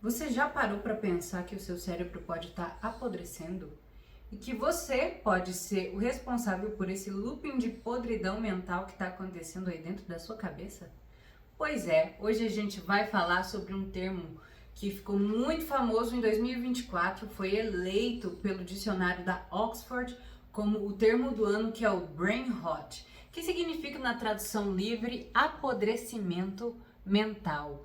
Você já parou para pensar que o seu cérebro pode estar apodrecendo? E que você pode ser o responsável por esse looping de podridão mental que está acontecendo aí dentro da sua cabeça? Pois é, hoje a gente vai falar sobre um termo que ficou muito famoso em 2024, foi eleito pelo dicionário da Oxford como o termo do ano, que é o brain rot, que significa, na tradução livre, apodrecimento mental.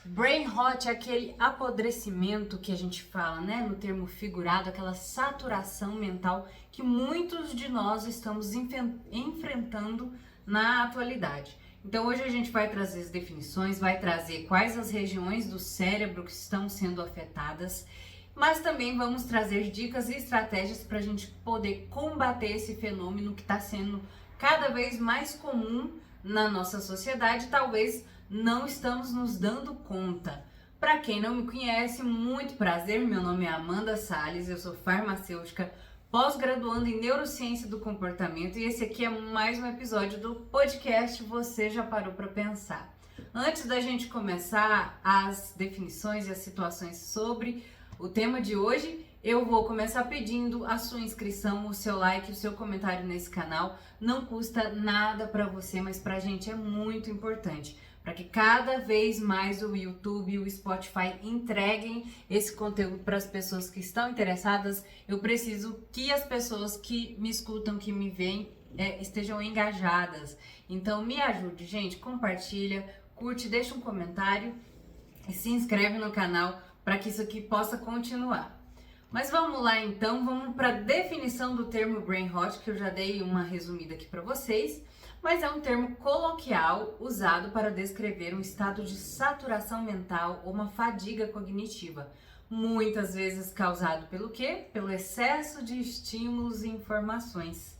Brain rot é aquele apodrecimento que a gente fala, né, no termo figurado, aquela saturação mental que muitos de nós estamos enfrentando na atualidade. Então hoje a gente vai trazer as definições, vai trazer quais as regiões do cérebro que estão sendo afetadas, mas também vamos trazer dicas e estratégias para a gente poder combater esse fenômeno que está sendo cada vez mais comum na nossa sociedade. Talvez não estamos nos dando conta. Para quem não me conhece, muito prazer, meu nome é Amanda Salles, eu sou farmacêutica, pós-graduando em Neurociência do Comportamento, e esse aqui é mais um episódio do podcast Você Já Parou para Pensar. Antes da gente começar as definições e as situações sobre o tema de hoje, eu vou começar pedindo a sua inscrição, o seu like, o seu comentário nesse canal. Não custa nada para você, mas para a gente é muito importante, para que cada vez mais o YouTube e o Spotify entreguem esse conteúdo para as pessoas que estão interessadas. Eu preciso que as pessoas que me escutam, que me veem, estejam engajadas. Então me ajude, gente, compartilha, curte, deixa um comentário e se inscreve no canal para que isso aqui possa continuar. Mas vamos lá então, vamos para a definição do termo brain rot, que eu já dei uma resumida aqui para vocês, mas é um termo coloquial usado para descrever um estado de saturação mental ou uma fadiga cognitiva, muitas vezes causado pelo quê? Pelo excesso de estímulos e informações.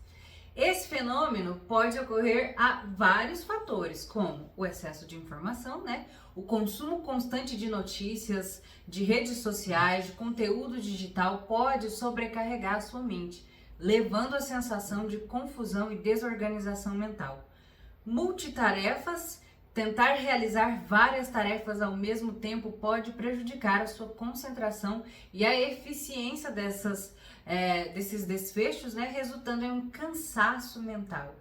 Esse fenômeno pode ocorrer a vários fatores, como o excesso de informação, né? O consumo constante de notícias, de redes sociais, de conteúdo digital pode sobrecarregar a sua mente, levando à sensação de confusão e desorganização mental. Multitarefas, tentar realizar várias tarefas ao mesmo tempo pode prejudicar a sua concentração e a eficiência desses desfechos, né, resultando em um cansaço mental.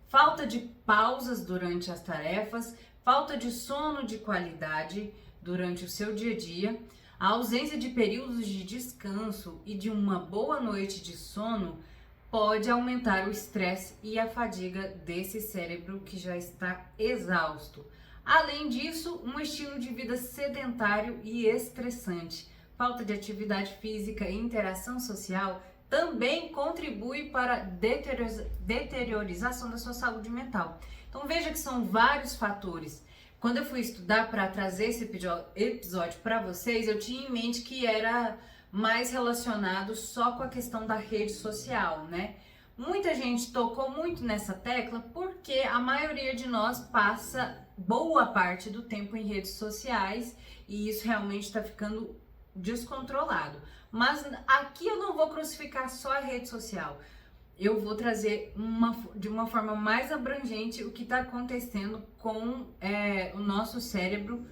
Falta de pausas durante as tarefas, falta de sono de qualidade durante o seu dia a dia, a ausência de períodos de descanso e de uma boa noite de sono pode aumentar o estresse e a fadiga desse cérebro que já está exausto. Além disso, um estilo de vida sedentário e estressante, falta de atividade física e interação social também contribui para a deteriorização da sua saúde mental. Então veja que são vários fatores. Quando eu fui estudar para trazer esse episódio para vocês, eu tinha em mente que era mais relacionado só com a questão da rede social, né? Muita gente tocou muito nessa tecla porque a maioria de nós passa boa parte do tempo em redes sociais e isso realmente está ficando descontrolado. Mas aqui eu não vou crucificar só a rede social. Eu vou trazer de uma forma mais abrangente o que está acontecendo com o nosso cérebro,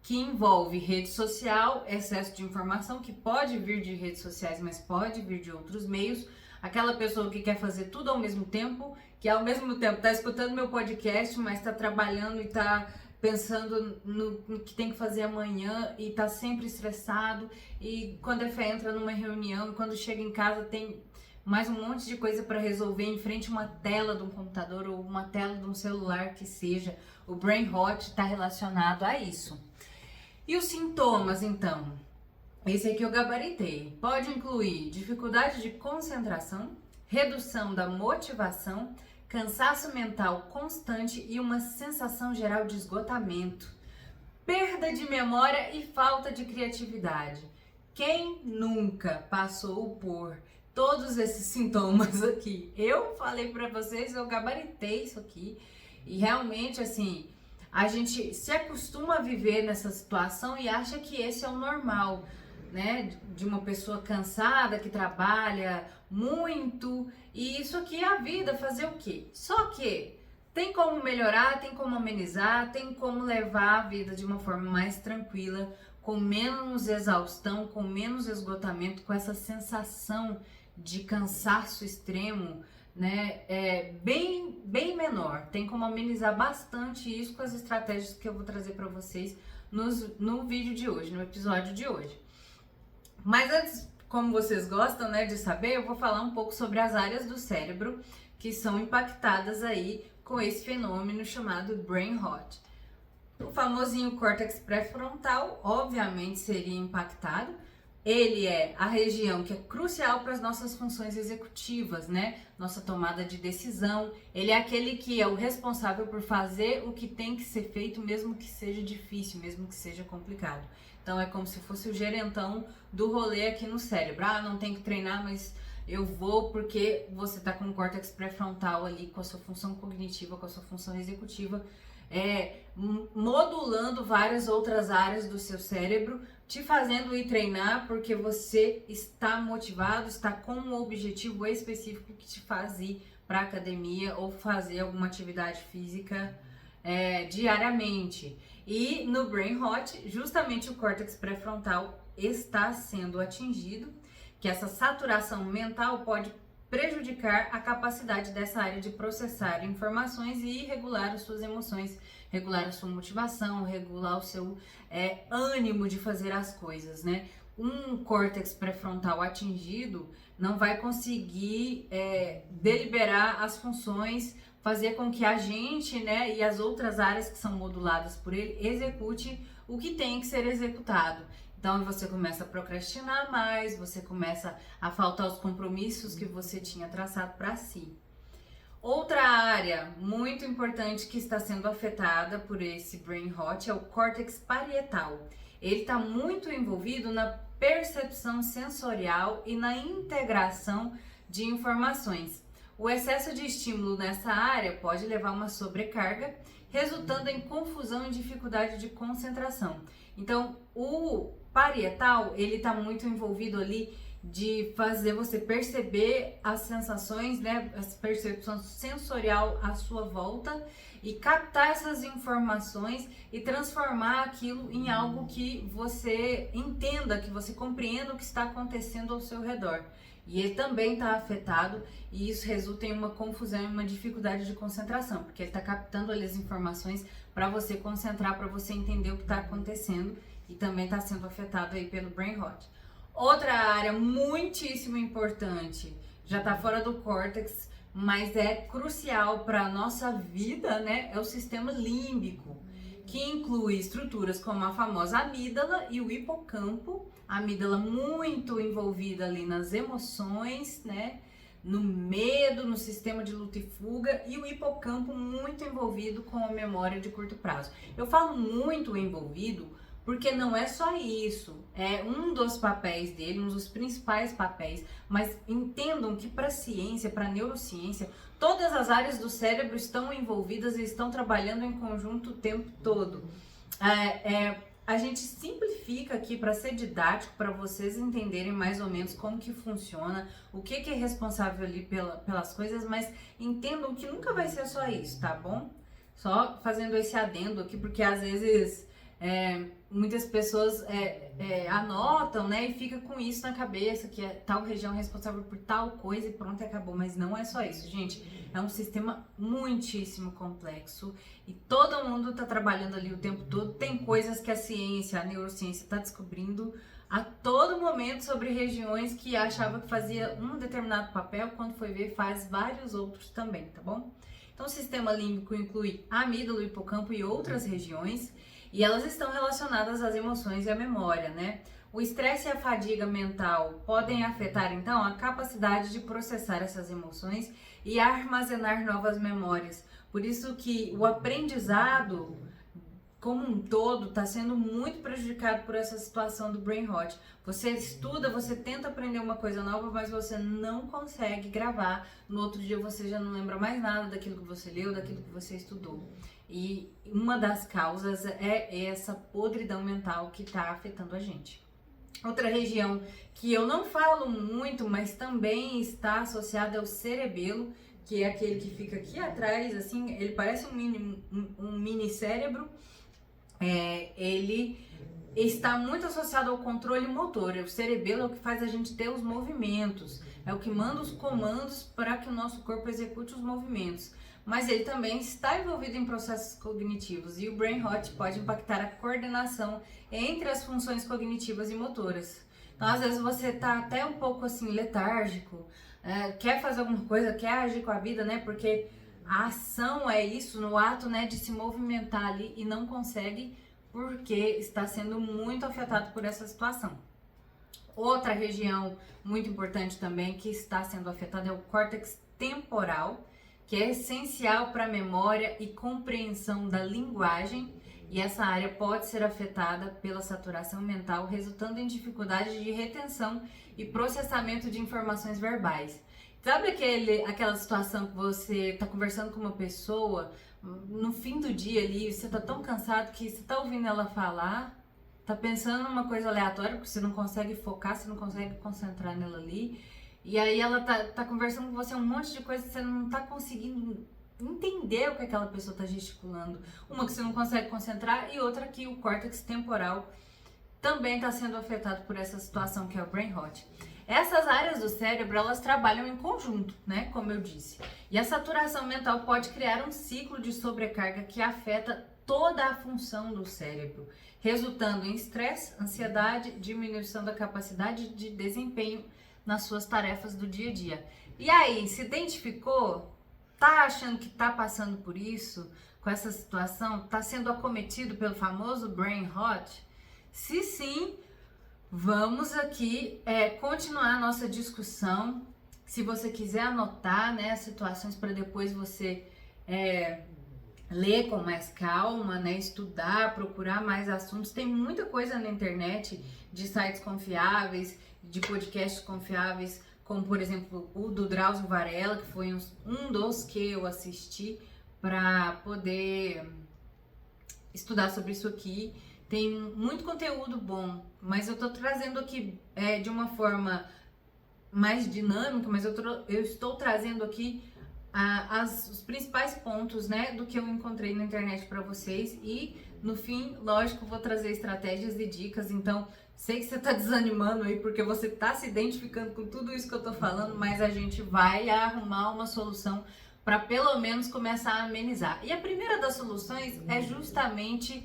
que envolve rede social, excesso de informação, que pode vir de redes sociais, mas pode vir de outros meios. Aquela pessoa que quer fazer tudo ao mesmo tempo, que ao mesmo tempo está escutando meu podcast, mas está trabalhando e está pensando no que tem que fazer amanhã e está sempre estressado, e quando entra numa reunião e quando chega em casa tem mais um monte de coisa para resolver em frente a uma tela de um computador ou uma tela de um celular que seja. O brain rot está relacionado a isso. E os sintomas, então? Esse aqui eu gabaritei. Pode incluir dificuldade de concentração, redução da motivação, cansaço mental constante e uma sensação geral de esgotamento, perda de memória e falta de criatividade. Quem nunca passou por todos esses sintomas aqui? Eu falei para vocês, eu gabaritei isso aqui e realmente assim, a gente se acostuma a viver nessa situação e acha que esse é o normal, né? De uma pessoa cansada, que trabalha muito, e isso aqui é a vida, fazer o quê? Só que tem como melhorar, tem como amenizar, tem como levar a vida de uma forma mais tranquila, com menos exaustão, com menos esgotamento, com essa sensação de cansaço extremo, né, bem menor. Tem como amenizar bastante isso com as estratégias que eu vou trazer para vocês no vídeo de hoje, no episódio de hoje. Mas antes, como vocês gostam, né, de saber, eu vou falar um pouco sobre as áreas do cérebro que são impactadas aí com esse fenômeno chamado brain rot. O famosinho córtex pré-frontal, obviamente, seria impactado. Ele é a região que é crucial para as nossas funções executivas, né? Nossa tomada de decisão. Ele é aquele que é o responsável por fazer o que tem que ser feito, mesmo que seja difícil, mesmo que seja complicado. Então é como se fosse o gerentão do rolê aqui no cérebro. Ah, não tem que treinar, mas eu vou porque você está com o córtex pré-frontal ali, com a sua função cognitiva, com a sua função executiva, modulando várias outras áreas do seu cérebro, te fazendo ir treinar porque você está motivado, está com um objetivo específico que te faz ir para a academia ou fazer alguma atividade física diariamente. E no brain rot, justamente o córtex pré-frontal está sendo atingido, que essa saturação mental pode prejudicar a capacidade dessa área de processar informações e regular as suas emoções, regular a sua motivação, regular o seu ânimo de fazer as coisas, né? Um córtex pré-frontal atingido não vai conseguir deliberar as funções, fazer com que a gente, né, e as outras áreas que são moduladas por ele execute o que tem que ser executado. Então você começa a procrastinar mais, você começa a faltar os compromissos que você tinha traçado para si. Outra área muito importante que está sendo afetada por esse brain rot é o córtex parietal. Ele está muito envolvido na percepção sensorial e na integração de informações. O excesso de estímulo nessa área pode levar a uma sobrecarga, resultando em confusão e dificuldade de concentração. Então, o parietal, ele está muito envolvido ali de fazer você perceber as sensações, né, a percepção sensorial à sua volta e captar essas informações e transformar aquilo em algo que você entenda, que você compreenda o que está acontecendo ao seu redor. E ele também está afetado e isso resulta em uma confusão e uma dificuldade de concentração, porque ele está captando ali as informações para você concentrar, para você entender o que está acontecendo e também está sendo afetado aí pelo brain rot. Outra área muitíssimo importante, já está fora do córtex, mas é crucial para a nossa vida, né? É o sistema límbico, que inclui estruturas como a famosa amígdala e o hipocampo. A amígdala muito envolvida ali nas emoções, né? No medo, no sistema de luta e fuga, e o hipocampo muito envolvido com a memória de curto prazo. Eu falo muito envolvido porque não é só isso, é um dos papéis dele, um dos principais papéis, mas entendam que para a ciência, para a neurociência, todas as áreas do cérebro estão envolvidas e estão trabalhando em conjunto o tempo todo. A gente simplifica aqui para ser didático, para vocês entenderem mais ou menos como que funciona, o que é responsável ali pelas coisas, mas entendam que nunca vai ser só isso, tá bom? Só fazendo esse adendo aqui, porque às vezes muitas pessoas anotam, né, e fica com isso na cabeça, que é tal região responsável por tal coisa e pronto, acabou. Mas não é só isso, gente. É um sistema muitíssimo complexo e todo mundo tá trabalhando ali o tempo todo. Tem coisas que a ciência, a neurociência tá descobrindo a todo momento sobre regiões que achava que fazia um determinado papel, quando foi ver faz vários outros também, tá bom? Então o sistema límbico inclui a amígdala, o hipocampo e outras regiões, e elas estão relacionadas às emoções e à memória, né? O estresse e a fadiga mental podem afetar, então, a capacidade de processar essas emoções e armazenar novas memórias. Por isso que o aprendizado como um todo está sendo muito prejudicado por essa situação do brain rot. Você estuda, você tenta aprender uma coisa nova, mas você não consegue gravar. No outro dia você já não lembra mais nada daquilo que você leu, daquilo que você estudou. E uma das causas é essa podridão mental que está afetando a gente. Outra região que eu não falo muito, mas também está associada é o cerebelo, que é aquele que fica aqui atrás, assim, ele parece um mini cérebro. Ele está muito associado ao controle motor. O cerebelo é o que faz a gente ter os movimentos, é o que manda os comandos para que o nosso corpo execute os movimentos. Mas ele também está envolvido em processos cognitivos e o brain rot pode impactar a coordenação entre as funções cognitivas e motoras. Então, às vezes você tá até um pouco assim letárgico, quer fazer alguma coisa, quer agir com a vida, né? Porque a ação é isso, no ato, né, de se movimentar ali e não consegue porque está sendo muito afetado por essa situação. Outra região muito importante também que está sendo afetada é o córtex temporal, que é essencial para a memória e compreensão da linguagem, e essa área pode ser afetada pela saturação mental, resultando em dificuldade de retenção e processamento de informações verbais. Sabe aquela situação que você está conversando com uma pessoa, no fim do dia ali, você está tão cansado que você está ouvindo ela falar, tá pensando numa coisa aleatória, porque você não consegue focar, você não consegue concentrar nela ali. E aí ela tá conversando com você um monte de coisa que você não tá conseguindo entender o que aquela pessoa tá gesticulando. Uma que você não consegue concentrar e outra que o córtex temporal também está sendo afetado por essa situação que é o brain rot. Essas áreas do cérebro, elas trabalham em conjunto, né, como eu disse. E a saturação mental pode criar um ciclo de sobrecarga que afeta toda a função do cérebro, resultando em estresse, ansiedade, diminuição da capacidade de desempenho nas suas tarefas do dia a dia. E aí, se identificou? Tá achando que tá passando por isso, com essa situação? Tá sendo acometido pelo famoso brain rot? Se sim, vamos aqui continuar a nossa discussão. Se você quiser anotar, né, as situações para depois você ler com mais calma, né, estudar, procurar mais assuntos. Tem muita coisa na internet de sites confiáveis, de podcasts confiáveis, como por exemplo o do Drauzio Varela, que foi um dos que eu assisti para poder estudar sobre isso aqui. Tem muito conteúdo bom, mas eu tô trazendo aqui de uma forma mais dinâmica, mas eu estou trazendo aqui os principais pontos, né, do que eu encontrei na internet para vocês e no fim, lógico, vou trazer estratégias e dicas. Então, sei que você tá desanimando aí porque você tá se identificando com tudo isso que eu tô falando, mas a gente vai arrumar uma solução para pelo menos começar a amenizar. E a primeira das soluções é justamente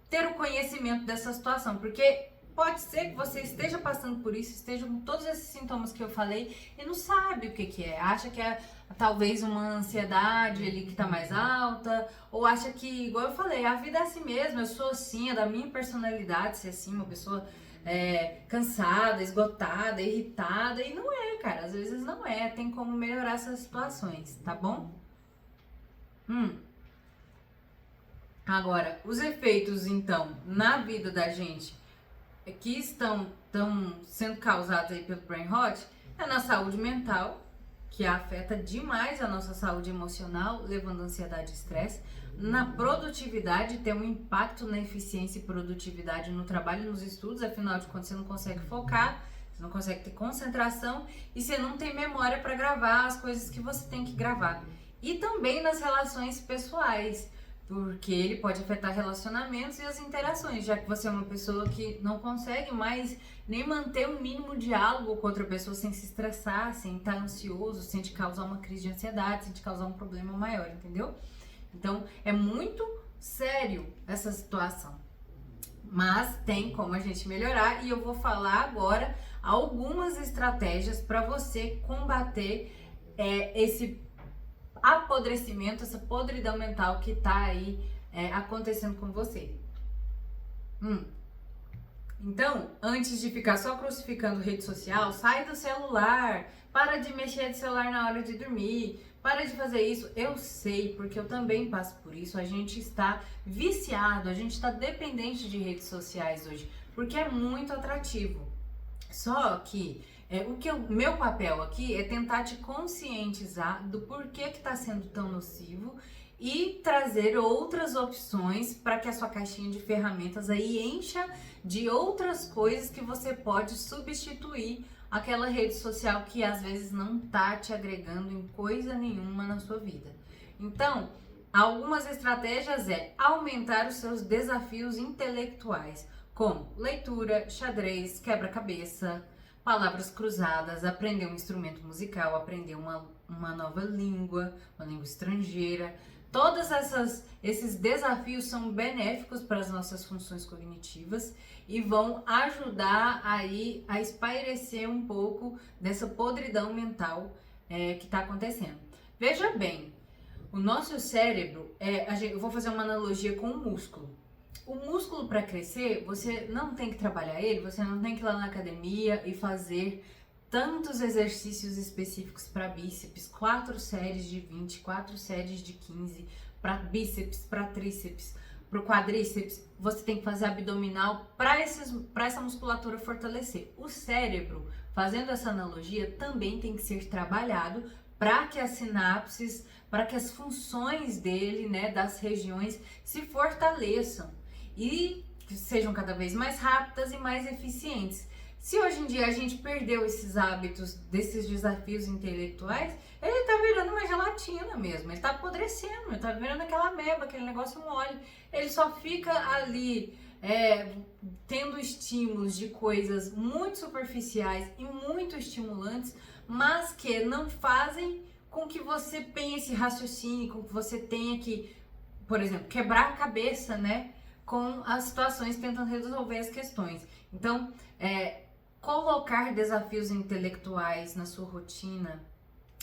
ter o conhecimento dessa situação, porque pode ser que você esteja passando por isso, esteja com todos esses sintomas que eu falei e não sabe o que é. Acha que é talvez uma ansiedade ali que tá mais alta, ou acha que, igual eu falei, a vida é assim mesmo, eu sou assim, é da minha personalidade ser assim, uma pessoa cansada, esgotada, irritada, e não é, cara, às vezes não é, tem como melhorar essas situações, tá bom? Agora, os efeitos, então, na vida da gente que estão sendo causados aí pelo brain rot é na saúde mental, que afeta demais a nossa saúde emocional, levando a ansiedade e estresse. Na produtividade, tem um impacto na eficiência e produtividade no trabalho e nos estudos, afinal de contas você não consegue focar, você não consegue ter concentração e você não tem memória para gravar as coisas que você tem que gravar. E também nas relações pessoais, porque ele pode afetar relacionamentos e as interações, já que você é uma pessoa que não consegue mais nem manter um mínimo diálogo com outra pessoa sem se estressar, sem estar ansioso, sem te causar uma crise de ansiedade, sem te causar um problema maior, entendeu? Então, é muito sério essa situação. Mas tem como a gente melhorar e eu vou falar agora algumas estratégias para você combater esse apodrecimento, essa podridão mental que tá aí acontecendo com você. Então, antes de ficar só crucificando rede social, sai do celular, para de mexer no celular na hora de dormir, para de fazer isso. Eu sei, porque eu também passo por isso, a gente está viciado, a gente está dependente de redes sociais hoje, porque é muito atrativo. Só que meu papel aqui é tentar te conscientizar do porquê que está sendo tão nocivo e trazer outras opções para que a sua caixinha de ferramentas aí encha de outras coisas que você pode substituir aquela rede social que às vezes não tá te agregando em coisa nenhuma na sua vida. Então, algumas estratégias é aumentar os seus desafios intelectuais, como leitura, xadrez, quebra-cabeça, palavras cruzadas, aprender um instrumento musical, aprender uma nova língua, uma língua estrangeira. Todos esses desafios são benéficos para as nossas funções cognitivas e vão ajudar aí a espairecer um pouco dessa podridão mental que está acontecendo. Veja bem, o nosso cérebro, eu vou fazer uma analogia com o músculo. O músculo, para crescer, você não tem que trabalhar ele, você não tem que ir lá na academia e fazer tantos exercícios específicos para bíceps, 4 séries de 20, 4 séries de 15, para bíceps, para tríceps, para o quadríceps, você tem que fazer abdominal para essa musculatura fortalecer. O cérebro, fazendo essa analogia, também tem que ser trabalhado para que as sinapses, para que as funções dele, né, das regiões, se fortaleçam e sejam cada vez mais rápidas e mais eficientes. Se hoje em dia a gente perdeu esses hábitos, desses desafios intelectuais, ele tá virando uma gelatina mesmo, ele tá apodrecendo, ele tá virando aquela ameba, aquele negócio mole. Ele só fica ali tendo estímulos de coisas muito superficiais e muito estimulantes, mas que não fazem com que você pense, raciocine, com que você tenha que, por exemplo, quebrar a cabeça, né, com as situações, tentando resolver as questões. Então, colocar desafios intelectuais na sua rotina,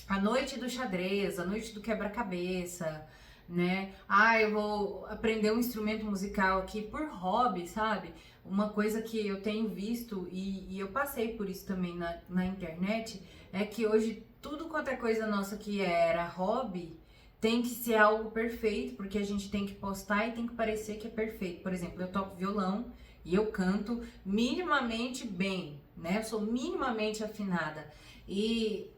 a noite do xadrez, a noite do quebra-cabeça, né? Eu vou aprender um instrumento musical aqui por hobby, sabe? Uma coisa que eu tenho visto e eu passei por isso também na internet, é que hoje tudo quanto é coisa nossa que era hobby tem que ser algo perfeito, porque a gente tem que postar e tem que parecer que é perfeito. Por exemplo, eu toco violão e eu canto minimamente bem, né? Eu sou minimamente afinada. E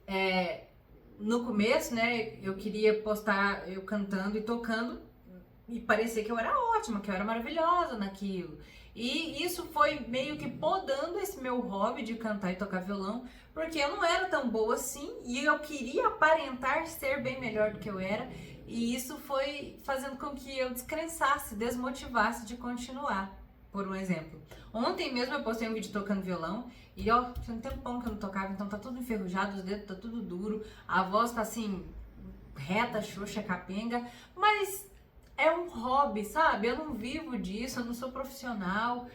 no começo, né, eu queria postar eu cantando e tocando e parecer que eu era ótima, que eu era maravilhosa naquilo. E isso foi meio que podando esse meu hobby de cantar e tocar violão, porque eu não era tão boa assim e eu queria aparentar ser bem melhor do que eu era. E isso foi fazendo com que eu descrençasse, desmotivasse de continuar. Por um exemplo, ontem mesmo eu postei um vídeo tocando violão e tinha um tempão que eu não tocava, então tá tudo enferrujado, os dedos tá tudo duro, a voz tá assim, reta, xoxa, capenga, mas é um hobby, sabe? Eu não vivo disso, eu não sou profissional.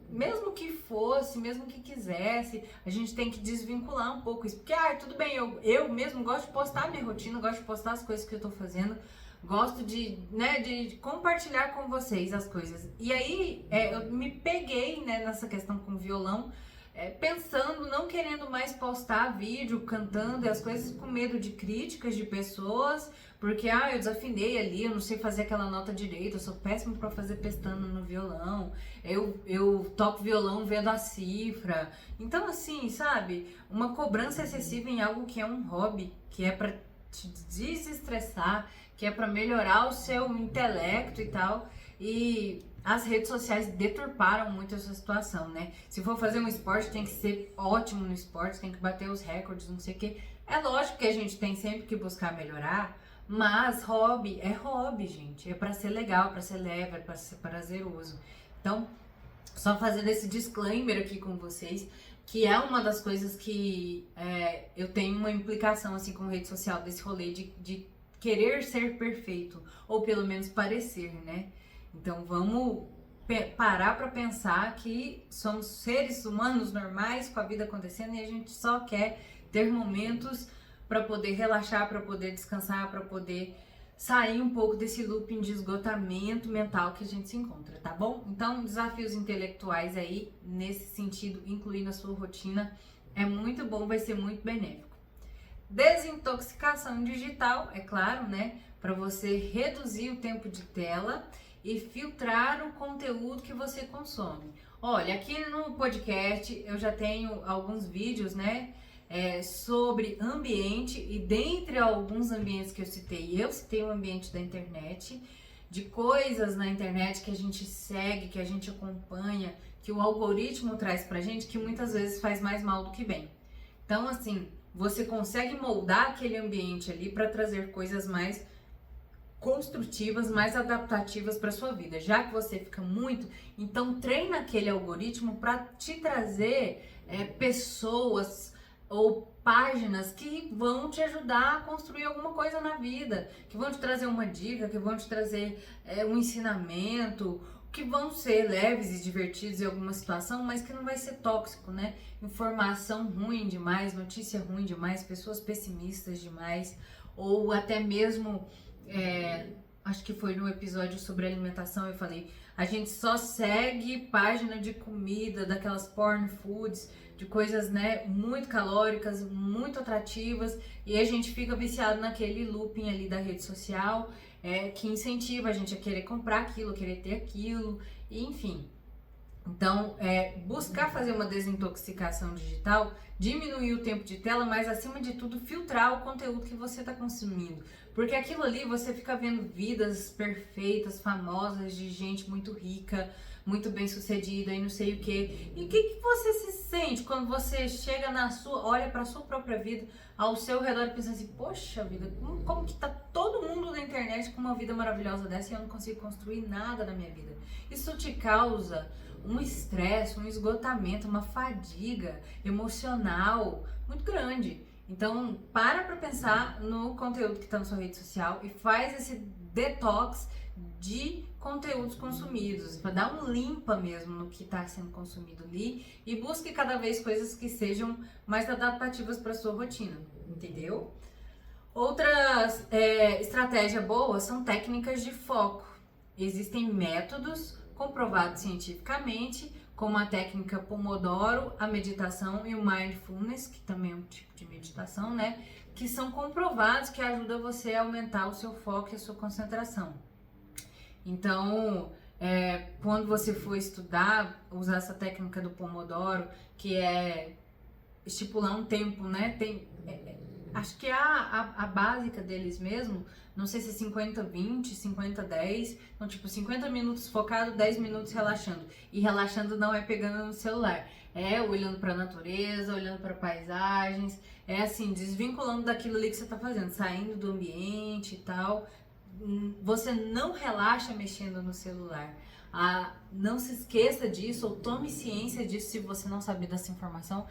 Mesmo que fosse, mesmo que quisesse, a gente tem que desvincular um pouco isso. Porque, tudo bem, eu mesmo gosto de postar a minha rotina, gosto de postar as coisas que eu tô fazendo, gosto de compartilhar com vocês as coisas. E aí, eu me peguei, né, nessa questão com o violão, pensando, não querendo mais postar vídeo cantando e as coisas, com medo de críticas de pessoas, porque eu desafinei ali, eu não sei fazer aquela nota direito, eu sou péssimo para fazer pestana no violão, eu toco violão vendo a cifra. Então, assim, sabe, uma cobrança excessiva em algo que é um hobby, que é para te desestressar, que é para melhorar o seu intelecto e tal. E as redes sociais deturparam muito essa situação, né? Se for fazer um esporte, tem que ser ótimo no esporte, tem que bater os recordes, não sei o quê. É lógico que a gente tem sempre que buscar melhorar, mas hobby é hobby, gente. É para ser legal, para ser leve, é para ser prazeroso. Então, só fazendo esse disclaimer aqui com vocês, que é uma das coisas que eu tenho uma implicação assim com rede social, desse rolê de querer ser perfeito, ou pelo menos parecer, né? Então vamos parar para pensar que somos seres humanos normais com a vida acontecendo e a gente só quer ter momentos para poder relaxar, para poder descansar, para poder sair um pouco desse looping de esgotamento mental que a gente se encontra, tá bom? Então, desafios intelectuais aí, nesse sentido, incluir na sua rotina, é muito bom, vai ser muito benéfico. Desintoxicação digital, é claro, né? Para você reduzir o tempo de tela e filtrar o conteúdo que você consome. Olha, aqui no podcast eu já tenho alguns vídeos, né? Sobre ambiente, e dentre alguns ambientes que eu citei o ambiente da internet, de coisas na internet que a gente segue, que a gente acompanha, que o algoritmo traz pra gente, que muitas vezes faz mais mal do que bem. Então, assim, você consegue moldar aquele ambiente ali para trazer coisas mais construtivas, mais adaptativas para sua vida. Já que você fica muito, então treina aquele algoritmo para te trazer pessoas ou páginas que vão te ajudar a construir alguma coisa na vida, que vão te trazer uma dica, que vão te trazer um ensinamento, que vão ser leves e divertidos em alguma situação, mas que não vai ser tóxico, né? Informação ruim demais, notícia ruim demais, pessoas pessimistas demais, ou até mesmo, acho que foi no episódio sobre alimentação, eu falei, a gente só segue página de comida, daquelas porn foods, de coisas, né, muito calóricas, muito atrativas, e a gente fica viciado naquele looping ali da rede social, que incentiva a gente a querer comprar aquilo, querer ter aquilo, enfim. Então, buscar fazer uma desintoxicação digital, diminuir o tempo de tela, mas acima de tudo, filtrar o conteúdo que você está consumindo. Porque aquilo ali, você fica vendo vidas perfeitas, famosas, de gente muito rica, muito bem sucedida e não sei o que. E o que você se sente quando você chega olha para a sua própria vida, ao seu redor e pensa assim, poxa vida, como que tá todo mundo na internet com uma vida maravilhosa dessa e eu não consigo construir nada na minha vida? Isso te causa um estresse, um esgotamento, uma fadiga emocional muito grande. Então, para pensar no conteúdo que está na sua rede social e faz esse detox de conteúdos consumidos, para dar um limpa mesmo no que está sendo consumido ali e busque cada vez coisas que sejam mais adaptativas para sua rotina, entendeu? Outra estratégia boa são técnicas de foco. Existem métodos comprovados cientificamente, como a técnica Pomodoro, a meditação e o Mindfulness, que também é um tipo de meditação, né? Que são comprovados que ajudam você a aumentar o seu foco e a sua concentração. Então, quando você for estudar, usar essa técnica do Pomodoro, que é estipular um tempo, né? Acho que a básica deles mesmo, não sei se é 50-20, 50-10, então tipo 50 minutos focado, 10 minutos relaxando. E relaxando não é pegando no celular, é olhando para a natureza, olhando para paisagens, é assim, desvinculando daquilo ali que você tá fazendo, saindo do ambiente e tal. Você não relaxa mexendo no celular. Não se esqueça disso ou tome ciência disso se você não sabe dessa informação.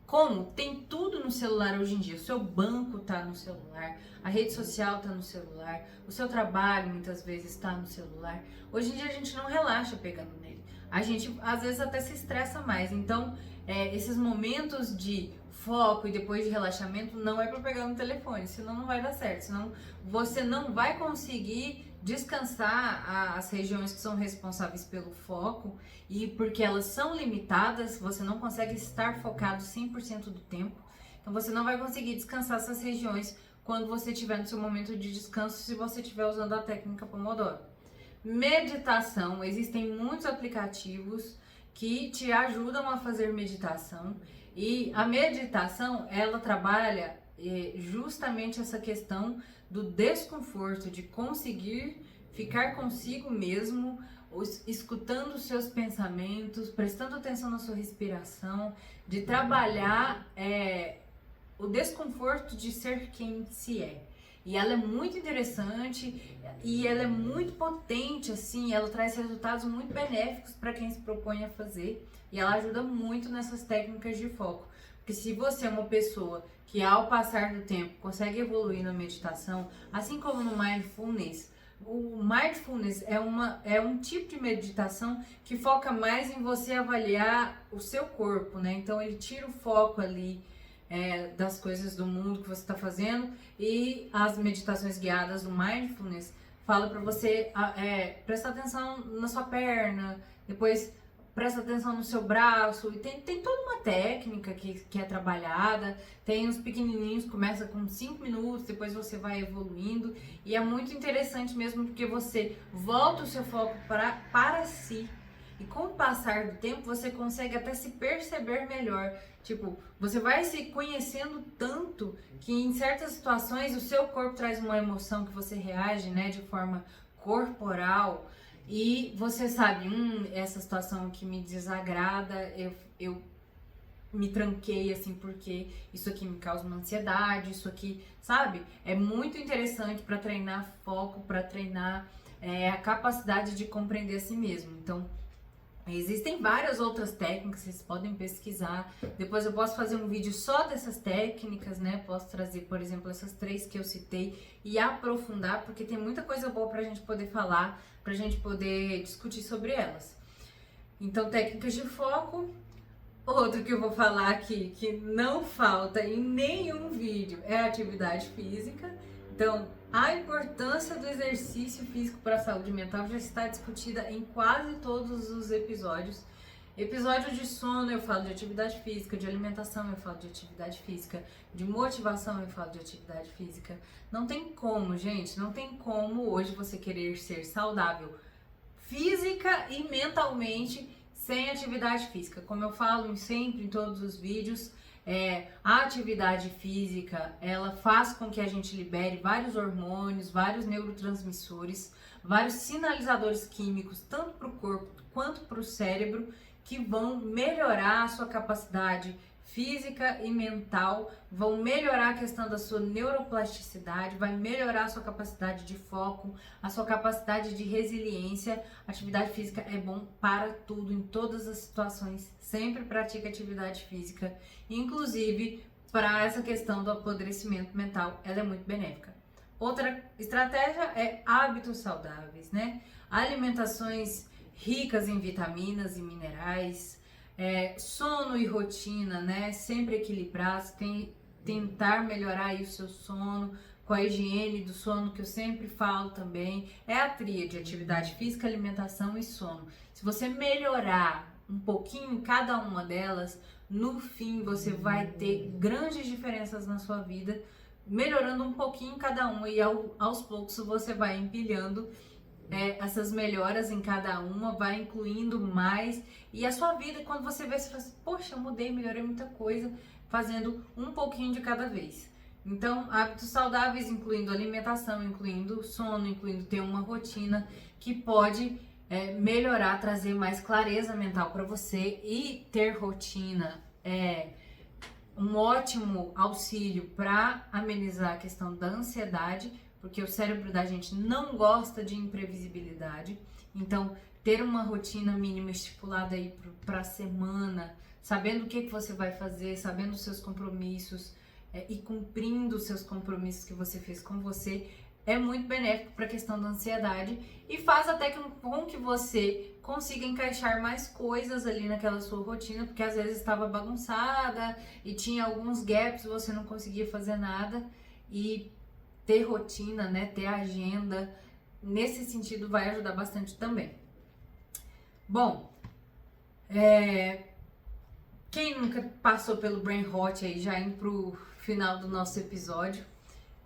Como? Tem tudo no celular hoje em dia. O seu banco tá no celular, a rede social tá no celular, o seu trabalho muitas vezes está no celular. Hoje em dia a gente não relaxa pegando nele. A gente às vezes até se estressa mais. Então, esses momentos de foco e depois de relaxamento não é para pegar no telefone, senão não vai dar certo. Senão você não vai conseguir descansar as regiões que são responsáveis pelo foco, e porque elas são limitadas, você não consegue estar focado 100% do tempo. Então você não vai conseguir descansar essas regiões quando você estiver no seu momento de descanso, se você estiver usando a técnica Pomodoro. Meditação, existem muitos aplicativos que te ajudam a fazer meditação, e a meditação, ela trabalha justamente essa questão do desconforto, de conseguir ficar consigo mesmo, escutando os seus pensamentos, prestando atenção na sua respiração, de trabalhar o desconforto de ser quem se é. E ela é muito interessante e ela é muito potente, assim, ela traz resultados muito benéficos para quem se propõe a fazer, e ela ajuda muito nessas técnicas de foco. Porque se você é uma pessoa que ao passar do tempo consegue evoluir na meditação, assim como no Mindfulness, o Mindfulness é um tipo de meditação que foca mais em você avaliar o seu corpo, né? Então ele tira o foco ali das coisas do mundo que você está fazendo, e as meditações guiadas do Mindfulness fala para você prestar atenção na sua perna, depois presta atenção no seu braço, e tem toda uma técnica que é trabalhada. Tem os pequenininhos, começa com 5 minutos, depois você vai evoluindo, e é muito interessante mesmo, porque você volta o seu foco para si, e com o passar do tempo você consegue até se perceber melhor. Tipo, você vai se conhecendo tanto que em certas situações o seu corpo traz uma emoção que você reage, né, de forma corporal, e você sabe, essa situação que me desagrada, eu me tranquei assim porque isso aqui me causa uma ansiedade, isso aqui, sabe? É muito interessante para treinar foco, para treinar a capacidade de compreender a si mesmo. Então, existem várias outras técnicas, vocês podem pesquisar. Depois eu posso fazer um vídeo só dessas técnicas, né? Posso trazer, por exemplo, essas 3 que eu citei e aprofundar, porque tem muita coisa boa pra gente poder falar, pra gente poder discutir sobre elas. Então, técnicas de foco. Outro que eu vou falar aqui, que não falta em nenhum vídeo, é a atividade física. Então, a importância do exercício físico para a saúde mental já está discutida em quase todos os episódios. Episódio de sono eu falo de atividade física, de alimentação eu falo de atividade física, de motivação eu falo de atividade física. Não tem como, gente, não tem como hoje você querer ser saudável física e mentalmente sem atividade física. Como eu falo sempre em todos os vídeos, a atividade física, ela faz com que a gente libere vários hormônios, vários neurotransmissores, vários sinalizadores químicos, tanto para o corpo quanto para o cérebro, que vão melhorar a sua capacidade física e mental, vão melhorar a questão da sua neuroplasticidade, vai melhorar a sua capacidade de foco, a sua capacidade de resiliência. Atividade física é bom para tudo, em todas as situações. Sempre pratique atividade física, inclusive para essa questão do apodrecimento mental, ela é muito benéfica. Outra estratégia é hábitos saudáveis, né? Alimentações ricas em vitaminas e minerais, sono e rotina, né? Sempre equilibrados, tentar melhorar aí o seu sono, com a higiene do sono, que eu sempre falo também. É a tríade: atividade física, alimentação e sono. Se você melhorar um pouquinho em cada uma delas, no fim você vai ter grandes diferenças na sua vida, melhorando um pouquinho em cada uma, e aos poucos você vai empilhando essas melhoras em cada uma, vai incluindo mais, e a sua vida, quando você vê, você fala assim, poxa, eu mudei, melhorei muita coisa, fazendo um pouquinho de cada vez. Então, hábitos saudáveis, incluindo alimentação, incluindo sono, incluindo ter uma rotina que pode melhorar, trazer mais clareza mental para você. E ter rotina é um ótimo auxílio para amenizar a questão da ansiedade, porque o cérebro da gente não gosta de imprevisibilidade. Então, ter uma rotina mínima estipulada aí para a semana, sabendo o que você vai fazer, sabendo os seus compromissos e cumprindo os seus compromissos que você fez com você, é muito benéfico para a questão da ansiedade, e faz até com que você consiga encaixar mais coisas ali naquela sua rotina, porque às vezes estava bagunçada e tinha alguns gaps, você não conseguia fazer nada. E ter rotina, né, ter agenda, nesse sentido vai ajudar bastante também. Bom, quem nunca passou pelo brain rot aí, já indo pro final do nosso episódio,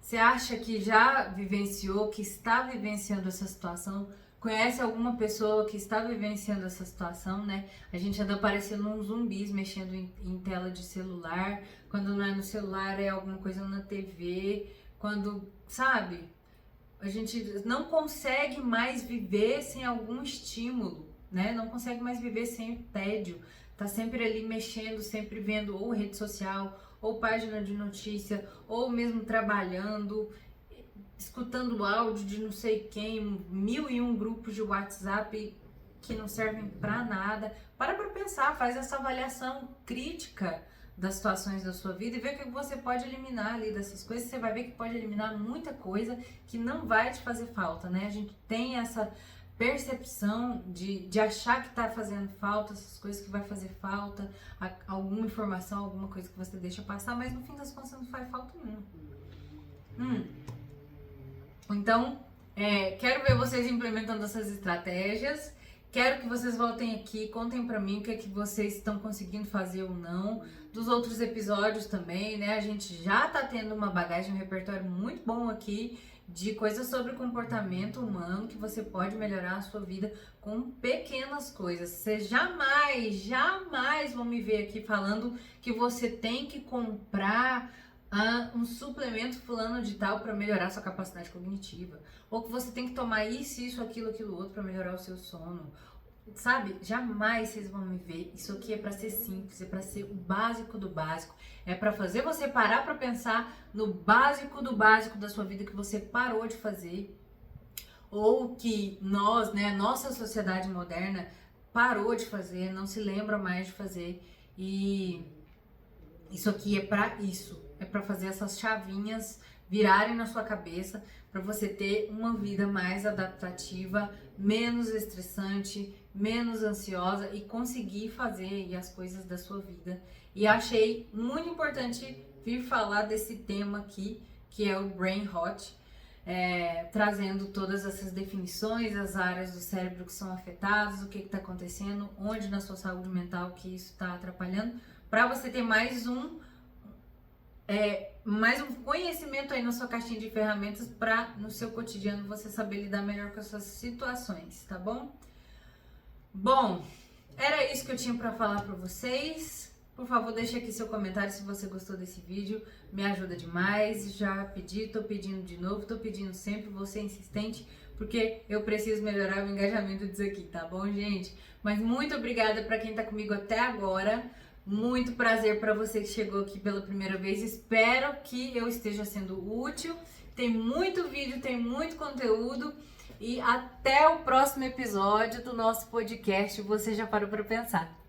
você acha que já vivenciou, que está vivenciando essa situação? Conhece alguma pessoa que está vivenciando essa situação, né? A gente anda parecendo uns zumbis mexendo em tela de celular. Quando não é no celular, é alguma coisa na TV. Quando, sabe, a gente não consegue mais viver sem algum estímulo, né? Não consegue mais viver sem o tédio. Tá sempre ali mexendo, sempre vendo ou rede social, ou página de notícia, ou mesmo trabalhando, escutando áudio de não sei quem, 1001 grupos de WhatsApp que não servem pra nada. Para pensar, faz essa avaliação crítica das situações da sua vida e ver o que você pode eliminar ali dessas coisas. Você vai ver que pode eliminar muita coisa que não vai te fazer falta, né? A gente tem essa percepção de achar que tá fazendo falta, essas coisas que vai fazer falta, alguma informação, alguma coisa que você deixa passar, mas no fim das contas não faz falta nenhuma. Então, quero ver vocês implementando essas estratégias. Quero que vocês voltem aqui, contem pra mim o que é que vocês estão conseguindo fazer ou não. Dos outros episódios também, né? A gente já tá tendo uma bagagem, um repertório muito bom aqui de coisas sobre comportamento humano, que você pode melhorar a sua vida com pequenas coisas. Vocês jamais vão me ver aqui falando que você tem que comprar um suplemento fulano de tal para melhorar sua capacidade cognitiva, ou que você tem que tomar isso, aquilo, outro para melhorar o seu sono. sabe? Jamais vocês vão me ver. Isso aqui é pra ser simples, é pra ser o básico do básico. É pra fazer você parar pra pensar no básico do básico da sua vida que você parou de fazer. Ou que nós, né, nossa sociedade moderna parou de fazer, não se lembra mais de fazer. E isso aqui é pra isso. É pra fazer essas chavinhas virarem na sua cabeça, para você ter uma vida mais adaptativa, menos estressante, menos ansiosa e conseguir fazer as coisas da sua vida. E achei muito importante vir falar desse tema aqui, que é o Brain Rot, trazendo todas essas definições, as áreas do cérebro que são afetadas, o que está acontecendo, onde na sua saúde mental que isso está atrapalhando, para você ter mais um conhecimento aí na sua caixinha de ferramentas para no seu cotidiano você saber lidar melhor com as suas situações, tá bom? Bom, era isso que eu tinha para falar para vocês. Por favor, deixe aqui seu comentário se você gostou desse vídeo, me ajuda demais. Já pedi, tô pedindo de novo, tô pedindo sempre, vou ser insistente, porque eu preciso melhorar o engajamento disso aqui, tá bom, gente? Mas muito obrigada para quem tá comigo até agora. Muito prazer para você que chegou aqui pela primeira vez. Espero que eu esteja sendo útil. Tem muito vídeo, tem muito conteúdo. E até o próximo episódio do nosso podcast. Você já parou para pensar?